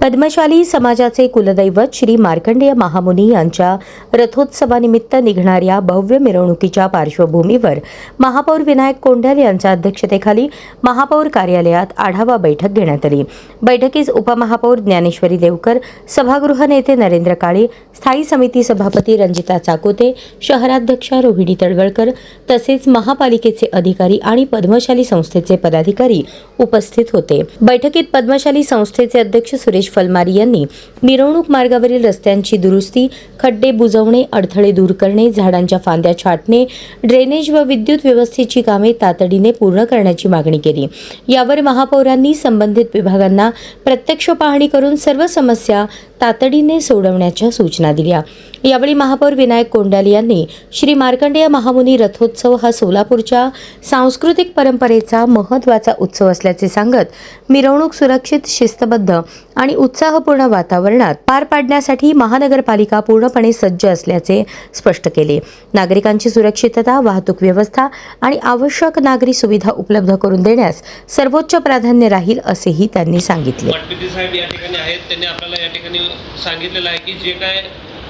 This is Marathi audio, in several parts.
पद्मशाली समाजाचे कुलदैवत श्री मार्कंडेय महामुनी यांच्या रथोत्सवानिमित्त निघणाऱ्या भव्य मिरवणुकीच्या पार्श्वभूमीवर महापौर विनायक कोंडाल यांच्या अध्यक्षतेखाली महापौर कार्यालयात आढावा बैठक घेण्यात आली। बैठकीस उपमहापौर ज्ञानेश्वरी देवकर, सभागृह नेते नरेंद्र काळे, स्थायी समिती सभापती रंजिता चाकोते, शहराध्यक्षा रोहिणी तळवळकर तसेच महापालिकेचे अधिकारी आणि पद्मशाली संस्थेचे पदाधिकारी उपस्थित होते। बैठकीत पद्मशाली संस्थेचे अध्यक्ष सुरेश फलमारी यांनी मिरवणूक मार्गावरील रस्त्यांची दुरुस्ती, खड्डे बुजवणे, अडथळे दूर करणे, झाडांच्या फांद्या छाटणे, ड्रेनेज व विद्युत व्यवस्थेची कामे तातडीने पूर्ण करण्याची मागणी केली। यावर महापौरांनी संबंधित विभागांना प्रत्यक्ष पाहणी करून सर्व समस्या तातडीने सोडवण्याच्या सूचना दिल्या। यावेळी महापौर विनायक कोंडाल यांनी श्री मार्कंडेय महामुनी रथोत्सव हा सोलापूरच्या सांस्कृतिक परंपरेचा महत्त्वाचा उत्सव असल्याचे सांगत मिरवणूक सुरक्षित, शिस्तबद्ध आणि उत्साहपूर्ण वातावरणात पार पाडण्यासाठी महानगरपालिका पूर्णपणे सज्ज असल्याचे स्पष्ट केले। नागरिकांची सुरक्षितता, वाहतूक व्यवस्था आणि आवश्यक नागरी सुविधा उपलब्ध करून देण्यास सर्वोच्च प्राधान्य राहील असेही त्यांनी सांगितले। साहेब या ठिकाणी आहेत, त्यांनी आपल्याला या ठिकाणी सांगितलेलं आहे की जे काय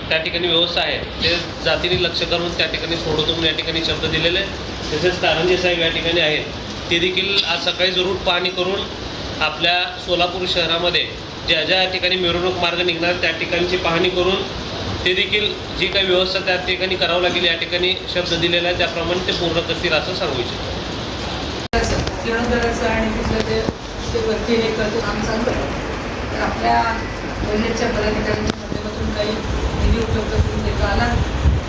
त्या ठिकाणी व्यवस्था आहे ते जातीने लक्ष करून त्या ठिकाणी सोडवतो म्हणून या ठिकाणी शब्द दिलेले। तसेच कारंजे साहेब या ठिकाणी आहेत, ते देखील आज सकाळी जरूर पाहणी करून आपल्या सोलापूर शहरामध्ये ज्या ज्या ठिकाणी मिरवणूक मार्ग निघणार त्या ठिकाणची पाहणी करून ते देखील जी काही व्यवस्था त्या ठिकाणी करावं लागेल या ठिकाणी शब्द दिलेला आहे त्याप्रमाणे ते पूर्ण करतील असं सांगू इच्छितो। जीर्णोद्धाराचं आणि तिथलं ते वरती हे करतो काम चालू आहे, तर आपल्या बजेटच्या पदाधिकाऱ्यांच्या माध्यमातून काही निधी उपलब्ध करून देता आला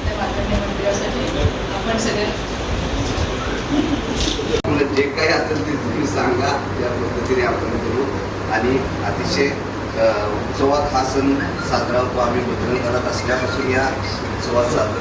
त्या मार्कंडेय मंदिरासाठी आपण सगळे जे काही असेल ते तुम्ही सांगा, त्या पद्धतीने आपण करू। आणि अतिशय उत्सवात हा सण साजरा होतो। आम्ही बजरंग दलात असल्यापासून या उत्सवात साजरा